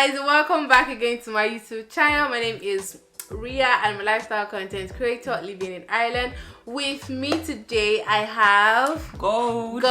guys, welcome back again to my YouTube channel. My name is Ria. I'm a lifestyle content creator living in Ireland. With me today I have Gold.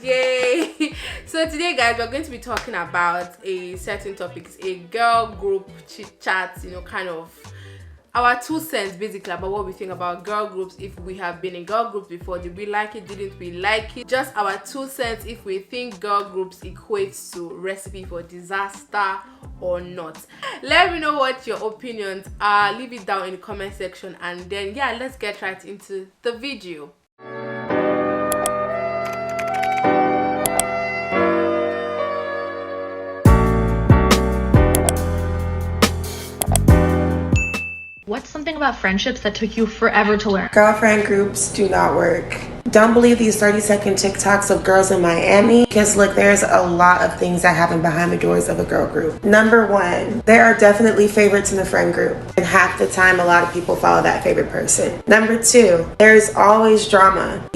Yay. So today guys, we're going to be talking about a certain topic. It's a girl group chit chat, kind of our 2 cents basically about what we think about girl groups. If we have been in girl groups before, did we like it, didn't we like it? Just our 2 cents if we think girl groups equates to recipe for disaster or not. Let me know what your opinions are. Leave it down in the comment section, and then let's get right into the video. What's something about friendships that took you forever to learn? Girlfriend groups do not work. Don't believe these 30-second TikToks of girls in Miami, because look, there's a lot of things that happen behind the doors of a girl group. Number 1, there are definitely favorites in the friend group, and half the time a lot of people follow that favorite person. Number 2, there's always drama.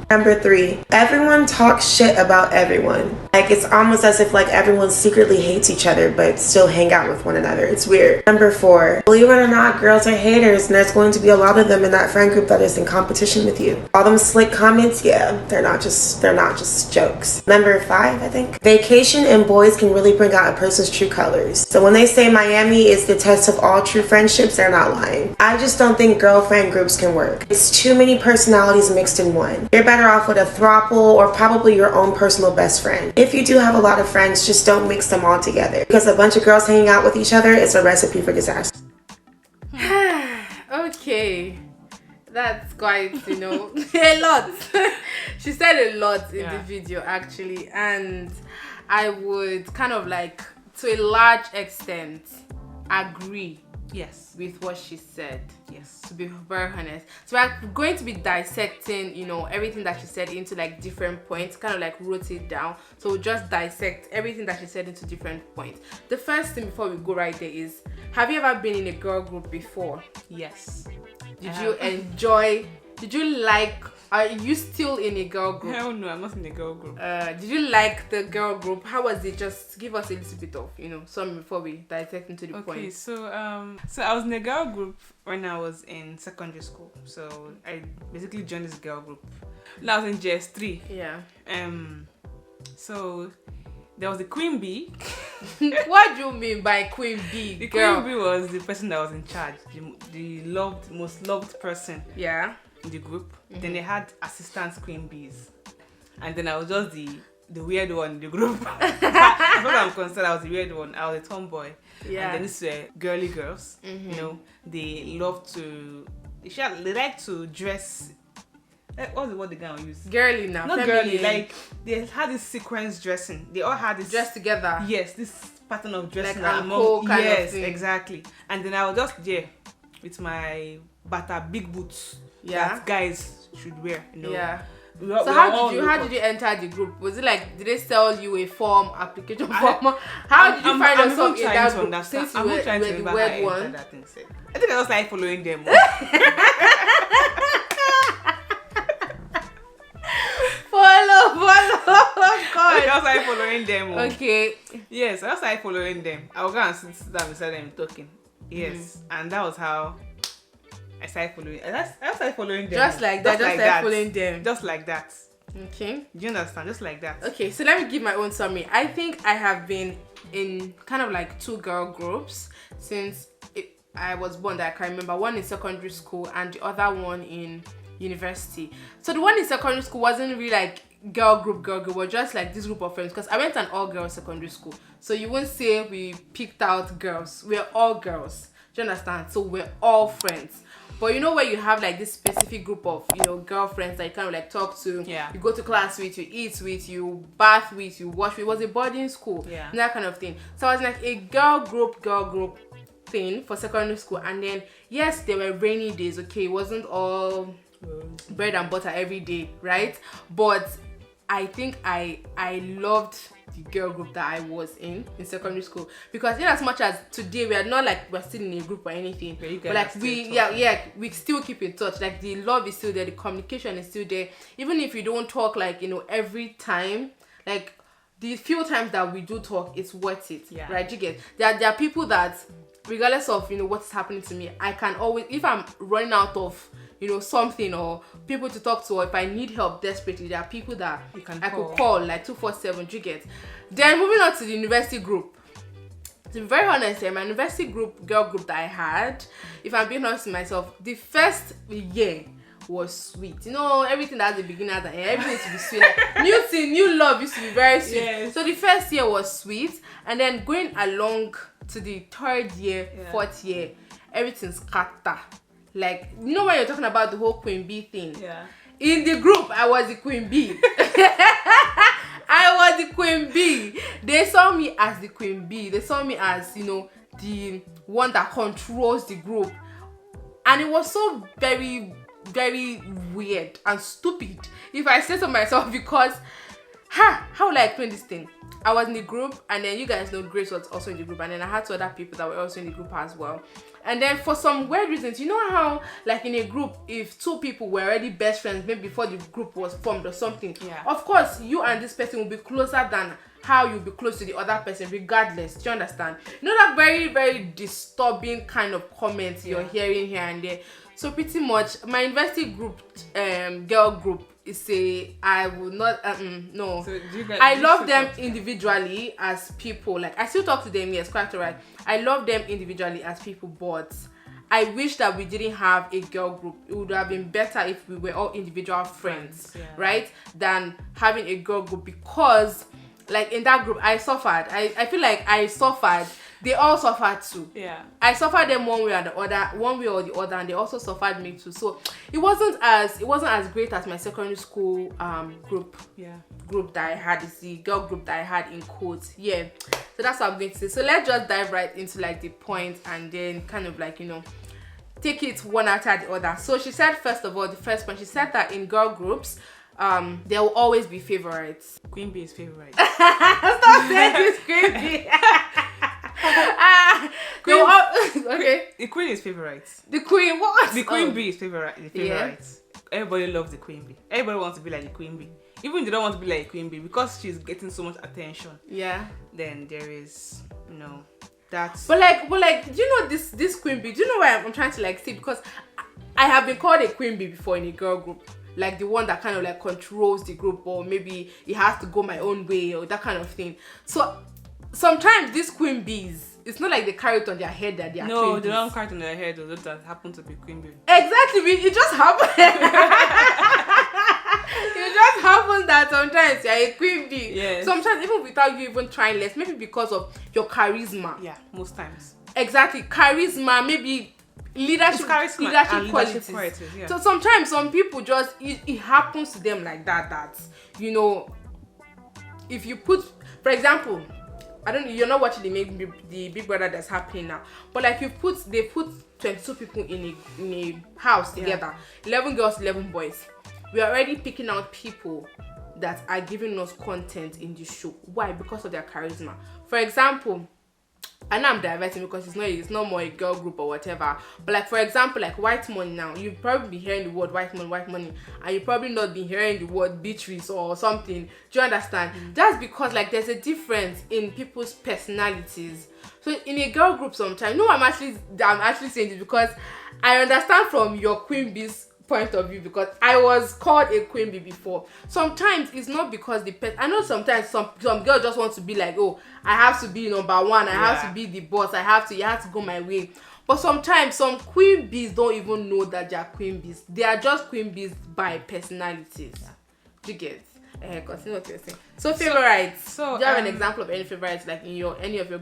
Number 3, everyone talks shit about everyone. Like, it's almost as if everyone secretly hates each other but still hang out with one another. It's weird. Number 4, believe it or not, girls are haters, and there's going to be a lot of them in that friend group that is in competition with you. All them slick comments, they're not just jokes. Number 5, I think, vacation and boys can really bring out a person's true colors. So when they say Miami is the test of all true friendships, they're not lying. I just don't think girlfriend groups can work. It's too many personalities mixed in one. You're better off with a throuple or probably your own personal best friend. If you do have a lot of friends, just don't mix them all together, because a bunch of girls hanging out with each other is a recipe for disaster. Okay, that's quite a lot. She said a lot in the video actually, and I would kind of to a large extent agree with what she said, to be very honest. So we're going to be dissecting everything that she said into different points, kind of wrote it down. So we'll just dissect everything that she said into different points. The first thing before we go right there is, have you ever been in a girl group before? Yes. Did you enjoy, did you like, are you still in a girl group? Hell no, I'm not in a girl group. Did you like the girl group? How was it? Just give us a little bit of, something before we dissect into the point. Okay, so I was in a girl group when I was in secondary school. So I basically joined this girl group when I was in JS3. Yeah. So there was the Queen Bee. What do you mean by Queen Bee? The Queen Bee was the person that was in charge, the most loved person. Yeah. In the group. Then they had assistant Queen Bees, and then I was just the weird one in the group. As far as I'm concerned, I was the weird one. I was a tomboy. Yeah. And then these were girly girls. They love to. They like to dress. What's the word the guy will use? Girly now. Not feminine. girly. They had this sequence dressing. They all had this dress together. Yes, this pattern of dressing. Anko kind of thing. Exactly. And then I was just there with my bata big boots. That guys should wear. Yeah. So how did you enter the group? Was it did they sell you a form, application form? How did you find yourself in that group? Since you were the weird one. I think I was following them. Follow, God. I was following them. Okay. Yes, I was following them. I would go and sit down beside them talking. Yes, and that was how I started following. I started following them. Just like that. Just like following them. Just like that. Okay. Do you understand? Just like that. Okay, so let me give my own summary. I think I have been in kind of 2 girl groups since I was born that I can remember. One in secondary school and the other one in university. So the one in secondary school wasn't really girl group. We're just this group of friends, because I went to an all-girls secondary school. So you won't say we picked out girls. We're all girls. Do you understand? So we're all friends. But where you have this specific group of girlfriends that you kind of talk to, you go to class with, you eat with, you bath with, you wash with. It was a boarding school, and that kind of thing. So I was a girl group thing for secondary school. And then yes, there were rainy days. Okay, it wasn't all bread and butter every day, right? But I think I loved the girl group that I was in secondary school, because in as much as today we are not we're still in a group or anything, but we still keep in touch. The love is still there, the communication is still there, even if you don't talk every time. the few times that we do talk, it's worth it. Yeah. Right? You get there are people that, regardless of what's happening to me, I can always, if I'm running out of something or people to talk to, or if I need help desperately, there are people that I could call like 247. You get. Then moving on to the university group. To be very honest, my university girl group that I had, if I'm being honest with myself, the first year was sweet. Everything that at the beginning and the end, everything used to be sweet. Like, new thing, new love used to be very sweet. Yes. So the first year was sweet, and then going along to the third year, fourth year, everything's scatter. Like, when you're talking about the whole Queen Bee thing. Yeah. In the group, I was the Queen Bee. I was the Queen Bee. They saw me as the Queen Bee. They saw me as, the one that controls the group. And it was so very, very weird and stupid, if I say so myself, because how will I explain this thing? I was in the group, and then you guys know Grace was also in the group, and then I had two other people that were also in the group as well. And then for some weird reasons, how like in a group, if two people were already best friends, maybe before the group was formed or something, of course you and this person will be closer than how you'll be close to the other person regardless. Do you understand? That very, very disturbing kind of comments you're hearing here and there. So pretty much my university group, girl group, I would not no. So I love them individually as people. Like, I still talk to them, yes, quite alright. I love them individually as people, but I wish that we didn't have a girl group. It would have been better if we were all individual friends, right? Than having a girl group, because like in that group I suffered. I feel like I suffered. They all suffered too. Yeah. I suffered them one way or the other, and they also suffered me too. So it wasn't as great as my secondary school group. Yeah. Group that I had. It's the girl group that I had in quotes. Yeah. So that's what I'm going to say. So let's just dive right into like the point, and then kind of like take it one after the other. So she said, first of all, the first point, she said that in girl groups, there will always be favorites. Queen Bee is favorite. Stop saying this, Queen Bee. Okay. The Queen is favorite. The Queen what? The Queen Bee is favorite. The favorite. Yeah. Everybody loves the Queen Bee. Everybody wants to be like the Queen Bee. Even if they don't want to be like the Queen Bee, because she's getting so much attention. Yeah. Then there is, that's. But like, do you know this Queen Bee? Do you know why I'm trying to like see? Because I have been called a Queen Bee before in a girl group. Like the one that kind of like controls the group, or maybe it has to go my own way, or that kind of thing. So sometimes these Queen Bees, it's not like they carry it on their head that they are No, Queen they Bees. don't carry it on their head. Those that happen to be Queen Bee. Exactly, it just happens. It just happens that sometimes you're a Queen Bee. Yes. Sometimes even without you even trying less, maybe because of your charisma. Yeah, most times. Exactly, charisma, maybe leadership qualities. Yeah. So sometimes some people just it happens to them like that if you put, for example, I don't know, you're not watching the Big Brother that's happening now, but like they put 22 people in a house together, 11 girls, 11 boys. We are already picking out people that are giving us content in the show. Why? Because of their charisma. For example, I know I'm diverting because it's not more a girl group or whatever. But like, for example, like White Money now, you've probably been hearing the word white money, and you probably not been hearing the word Beatrice or something. Do you understand? That's because like there's a difference in people's personalities. So in a girl group sometimes, I'm actually saying this because I understand from your Queen Bee's point of view, because I was called a Queen Bee before. Sometimes it's not because I know sometimes some girls just want to be like, oh, I have to be number one, I have to be the boss, you have to go my way. But sometimes some Queen Bees don't even know that they are Queen Bees. They are just Queen Bees by personalities. Do you get? Continue what you're saying. So favorites. So do you have an example of any favorites like in any of your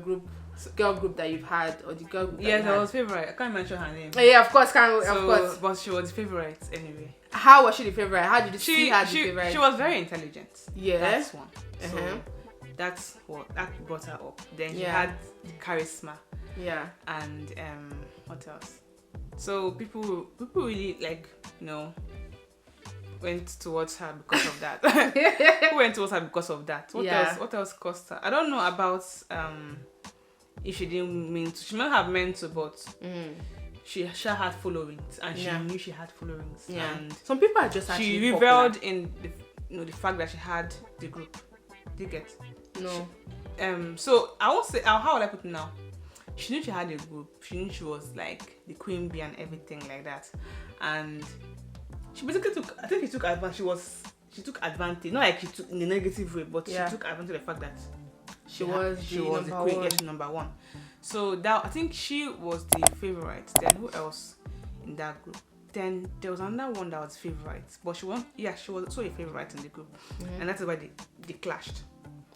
girl group that you've had, or the girl group? Yeah, that was favorite. I can't mention her name. Yeah, of course, of course. But she was the favorite anyway. How was she the favorite? How did you see her the favorite? She was very intelligent. Yeah, that's one. So that's what brought her up. Then she had charisma. Yeah. And what else? So people really went towards her because of that. Who went towards her because of that? What else caused her? I don't know about if she didn't mean to. She might have meant to, but she had followings, and she knew she had followings. Yeah. And some people are just she reveled in the fact that she had the group. Do you get? No. So I won't say how would I put it now? She knew she had a group. She knew she was like the queen bee and everything like that, and she basically took. I think she took advantage. She took advantage, not like she took in a negative way, but she took advantage of the fact that she was the queen. Yeah, number one. So that I think she was the favorite. Then who else in that group? Then there was another one that was favorite, but she was also a favorite in the group, and that's why they clashed.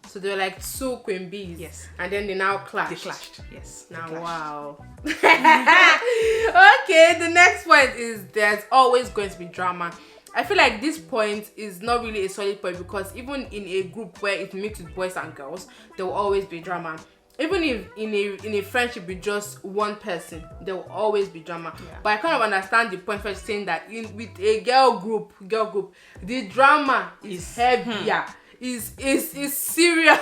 So they were like two queen bees. Yes. And then they now clashed. They clashed. Yes. Now clashed. wow. Okay, the next point is there's always going to be drama. I feel like this point is not really a solid point because even in a group where it's mixed with boys and girls, there will always be drama. Even if in a friendship with just one person, there will always be drama. Yeah. But I kind of understand the point for saying that with a girl group, the drama is heavier. Is serious.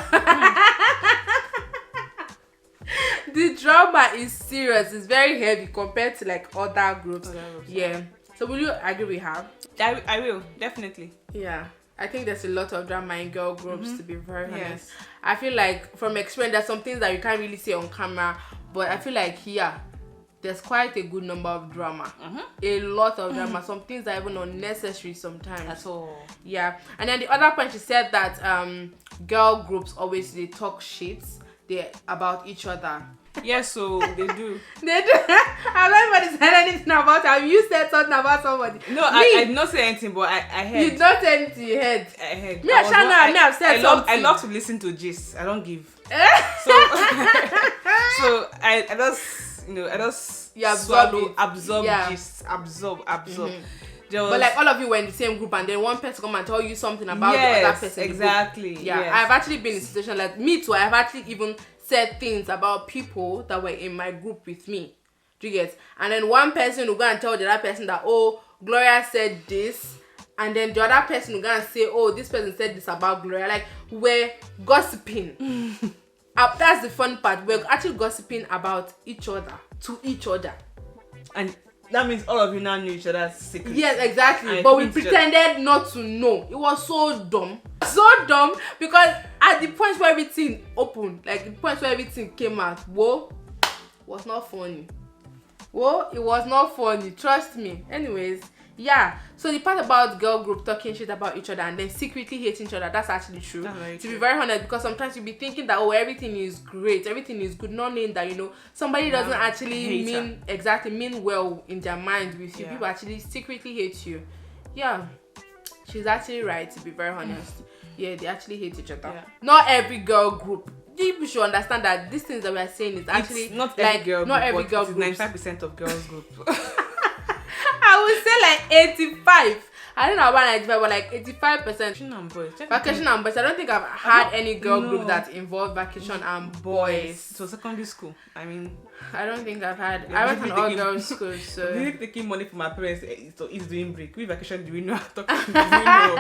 The drama is serious. It's very heavy compared to like other groups. Yeah. So will you agree with her? I will, definitely. Yeah. I think there's a lot of drama in girl groups, to be very honest. I feel like from experience, there's some things that you can't really say on camera, but I feel like there's quite a good number of drama. A lot of drama. Some things are even unnecessary sometimes. That's all. Yeah. And then the other point, she said that girl groups always they talk shit about each other. Yes, so they do. They do. Have anybody said anything about it? Have you said something about somebody? No, I did not say anything, but I heard. You did not say anything, you heard. I heard. Me and Shana, I've said something. I love to listen to gist. I don't give. So I just absorb gist, absorb. But like all of you were in the same group and then one person come and tell you something about the other person. Exactly. Yeah, yes. I've actually been in a situation like me too. I've actually even said things about people that were in my group with me. Do you get? And then one person will go and tell the other person that, oh, Gloria said this. And then the other person will go and say, oh, this person said this about Gloria. Like, we're gossiping. That's the fun part. We're actually gossiping about each other, to each other. And that means all of you now knew each other's secrets. Yes, exactly. But we pretended not to know. It was so dumb. So dumb because at the point where everything opened, like the point where everything came out, whoa, was not funny. Whoa, it was not funny. Trust me. Anyways, yeah. So the part about girl group talking shit about each other and then secretly hating each other, that's actually true. To be very honest, because sometimes you'll be thinking that, oh, everything is great, everything is good, not knowing that, somebody doesn't actually mean well in their mind with you. People actually secretly hate you. Yeah. She's actually right, to be very honest. Yeah, they actually hate each other. Yeah. Not every girl group. People should understand that these things that we are saying is actually it's not every girl not group, every girl group. 95% of girls group. I would say like 85. I don't know about 95, but like 85%. Vacation and boys. I don't think I've had any girl group that involved vacation and boys. So secondary school. I mean, I don't think I've had. I went to all girls school, so. Really taking money from my parents is doing break. We vacation, do we know how to talk? Do we know?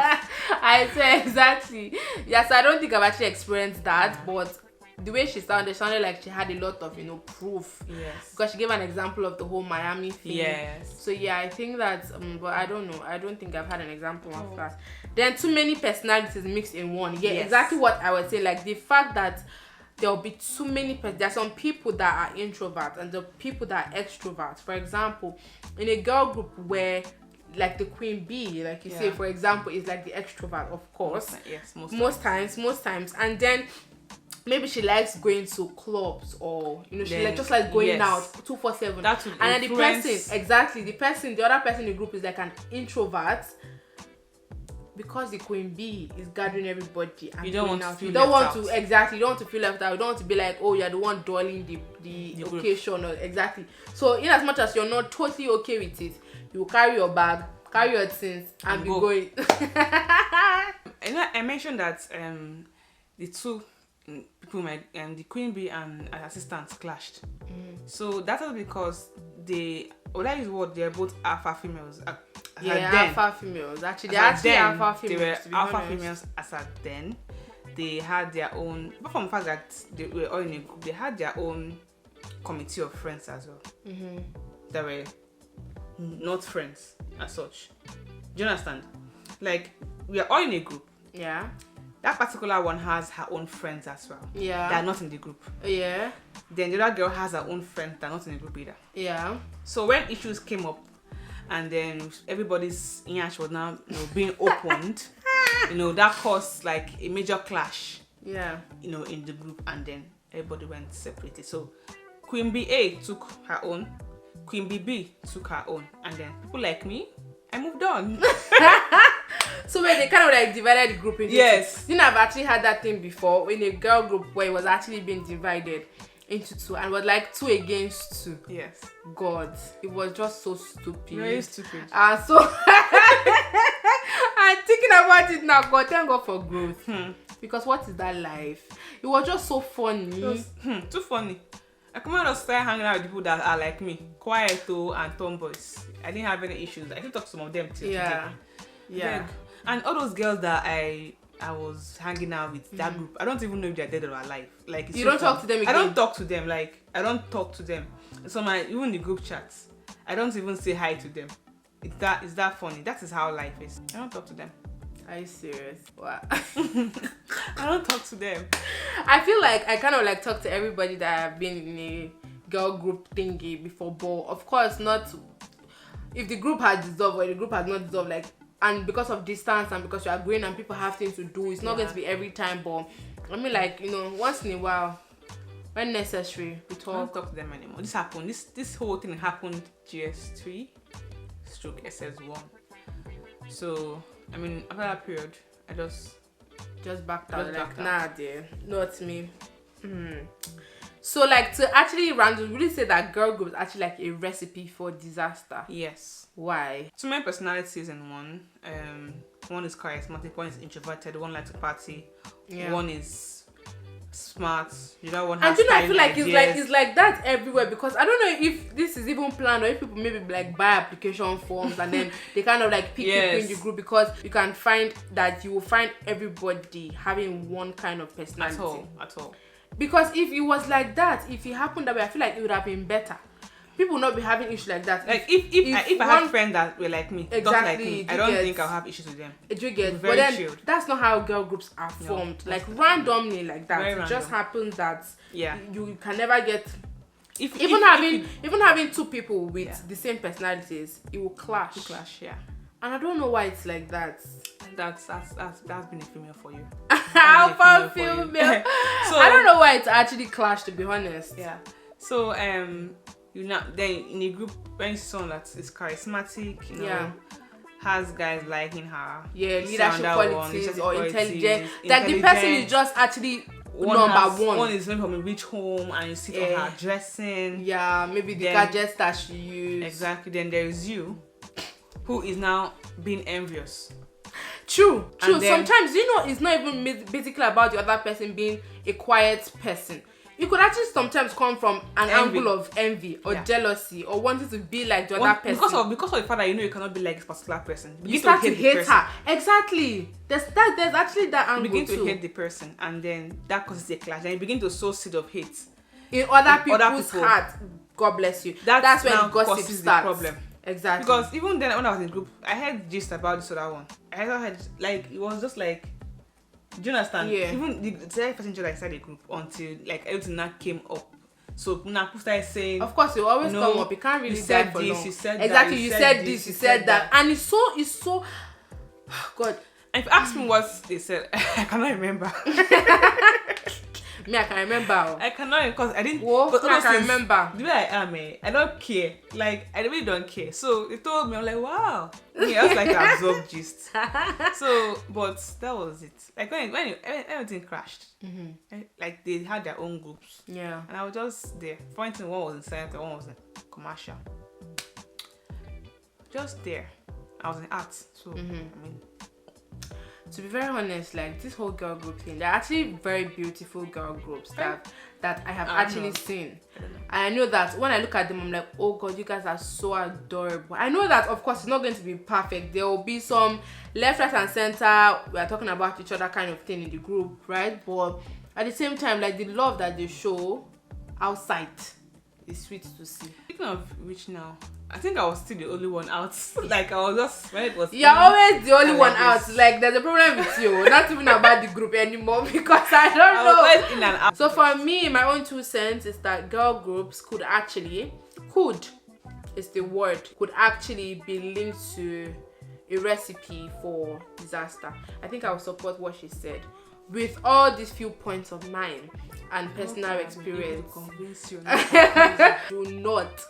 I say exactly. Yes, I don't think I've actually experienced that, but the way she sounded like she had a lot of proof. Yes. Because she gave an example of the whole Miami thing. Yes. So yeah, I think that but I don't know. I don't think I've had an example of that. Then too many personalities mixed in one. Yeah, exactly what I would say. Like the fact that there'll be too many there's some people that are introverts and the people that are extroverts. For example, in a girl group where like the queen bee, like you say, for example, is like the extrovert, of course. Yes, most times. And then maybe she likes going to clubs or she just like going out 247. That would and then influence. the other person in the group is like an introvert. Because the queen bee is gathering everybody and you don't want out. to feel you don't left want out. to exactly you don't want to feel left out. You don't want to be like, oh, you're the one dulling the occasion or exactly. So in as much as you're not totally okay with it, you carry your bag, carry your things and be going. I mentioned that the two people, the queen bee and an assistant clashed. So that is because they're both alpha females. Alpha females. Actually, they're actually alpha females. They were alpha females as at then. They had their own, apart from the fact that they were all in a group, they had their own committee of friends as well. That were not friends as such. Do you understand? Like, we are all in a group. Yeah. that particular one has her own friends as well. Yeah. That are not in the group. Yeah. Then the other girl has her own friends that are not in the group either. Yeah. So when issues came up, and then everybody's inyash was now being opened, that caused like a major clash. Yeah. In the group, and then everybody went separated. So Queen BA took her own, Queen BB took her own, and then people like me, I moved on. So when they kind of like divided the group into yes. two. I've actually had that thing before in a girl group where it was actually being divided into two and was like 2 against 2. Yes. God, it was just so stupid. Very stupid. And so I'm thinking about it now. God, thank God for growth. Because what is that life? It was just so funny. It was, too funny. I come out and start hanging out with people that are like me, quiet though and tomboys. I didn't have any issues. I still talk to some of them till today. Yeah. And all those girls that I was hanging out with that group, I don't even know if they're dead or alive. Like you don't talk to them again? I don't talk to them. Like I don't talk to them. So even the group chats, I don't even say hi to them. It's that funny. That is how life is. I don't talk to them. Are you serious? Wow. I don't talk to them. I feel like I kind of like talk to everybody that I've been in a girl group thingy before, but of course not if the group has dissolved or the group has not dissolved, like, and because of distance and because you are growing and people have things to do, it's not going to be every time, but I mean, like, once in a while, when necessary, we talk. I don't talk to them anymore. This happened. This whole thing happened GS3 / SS1. So I mean, after that period, I just backed out. Like, nah, dear, not me. So, like, to actually really say that girl group is actually like a recipe for disaster. Yes. Why? 2 main personalities in one. One is charismatic, one is introverted, one likes to party, one is smart, the other one has I feel like it's like that everywhere, because I don't know if this is even planned or if people maybe like buy application forms and then they kind of like pick people in the group, because you can find that you will find everybody having one kind of personality. At all. Because if it was like that, if it happened that way, I feel like it would have been better. People would not be having issues like that. Like if I had friends that were like me, exactly, not like me, I don't think I'll have issues with them. You get, but then chilled. That's not how girl groups are formed. Like randomly, like that. It just happens that you can never get. Even having 2 people with the same personalities, it will clash. And I don't know why it's like that. That's been a female for you. How female? So I don't know why it's actually clashed, to be honest. Yeah. So then in a group, when someone that is charismatic, has guys liking her, leadership qualities or intelligence, that the person is just actually number one. One is maybe from a rich home and you see on her dressing. Yeah, maybe the gadgets that she uses. Exactly. Then there is you, who is now being envious. True. Sometimes it's not even basically about the other person being a quiet person. It could actually sometimes come from an angle of envy or jealousy or wanting to be like the other person. Because of the fact that you cannot be like this particular person. You start to hate her. Exactly. There's actually that angle. You begin to hate the person, and then that causes a clash. And you begin to sow seed of hate in other people's hearts. God bless you. That's when the gossip starts. The problem. Exactly. Because even then, when I was in the group, I heard gist about this other one. I heard like it was just like. Do you understand? Yeah. Even the third person just inside the group until like everything that came up. So now people started saying, of course, it always come up. You can't really die for long. You said exactly. That, you said this. You said that, and it's so. God. And if you ask me what they said, I cannot remember. Me, I can remember. I cannot, because I didn't. But I can remember. The way I am, I don't care. Like, I really don't care. So they told me, I'm like, wow. I was like, absorbed gist. So, but that was it. Like when everything crashed, like they had their own groups. Yeah. And I was just there. Pointing, one was in science, one was in commercial. Just there. I was in art. So I mean. To be very honest, like this whole girl group thing, they're actually very beautiful girl groups that I have actually seen. And I know that when I look at them, I'm like, oh God, you guys are so adorable. I know that, of course, it's not going to be perfect. There will be some left, right, and center. We are talking about each other kind of thing in the group, right? But at the same time, like the love that they show outside is sweet to see. Speaking of which now, I think I was still the only one out. Like I was just when it was. You're always the only one like out. this. Like there's a problem with you. Not even about the group anymore because I don't I was know. always in and out. So for me, my own 2 cents is that girl groups could is the word, could actually be linked to a recipe for disaster. I think I will support what she said. With all these few points of mine and personal experience, Convince you. do not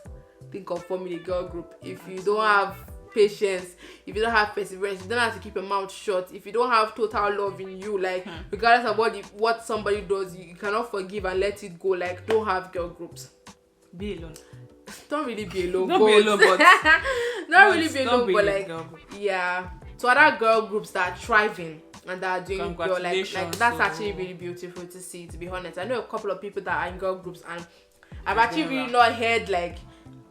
think of forming a girl group if you don't have patience, if you don't have perseverance, you don't have to keep your mouth shut, if you don't have total love in you, like regardless of what somebody does, you cannot forgive and let it go. Like, don't have girl groups. Be alone. Don't really be alone. Don't be alone, but not really be alone, but in a like girl group. yeah. So other girl groups that are thriving and that are doing well, like Congratulations. that's actually really beautiful to see, to be honest. I know a couple of people that are in girl groups and I've actually really not heard like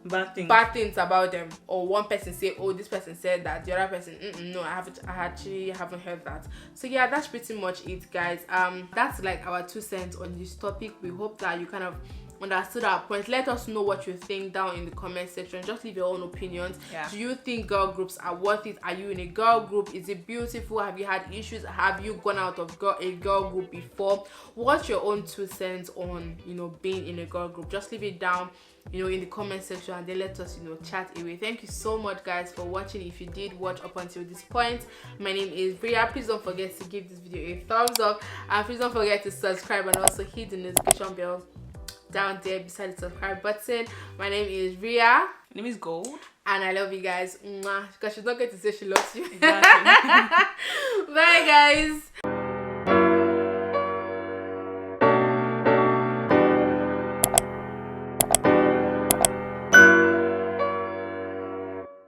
Bad things about them, or one person say, oh, this person said that, the other person no, I actually haven't heard that. So yeah, that's pretty much it, guys. That's like our 2 cents on this topic. We hope that you kind of understood our points. Let us know what you think down in the comment section. Just leave your own opinions. Do you think girl groups are worth it? Are you in a girl group? Is it beautiful? Have you had issues? Have you gone out of a girl group before? What's your own 2 cents on, you know, being in a girl group? Just leave it down, you know, in the comment section, and then let us, you know, chat away. Thank you so much, guys, for watching. If you did watch up until this point, my name is Bria. Please don't forget to give this video a thumbs up, and please don't forget to subscribe and also hit the notification bell down there beside the subscribe button. My name is Ria. My name is Gold. And I love you guys. Mwah. Because she's not going to say she loves you. Exactly. Bye, guys.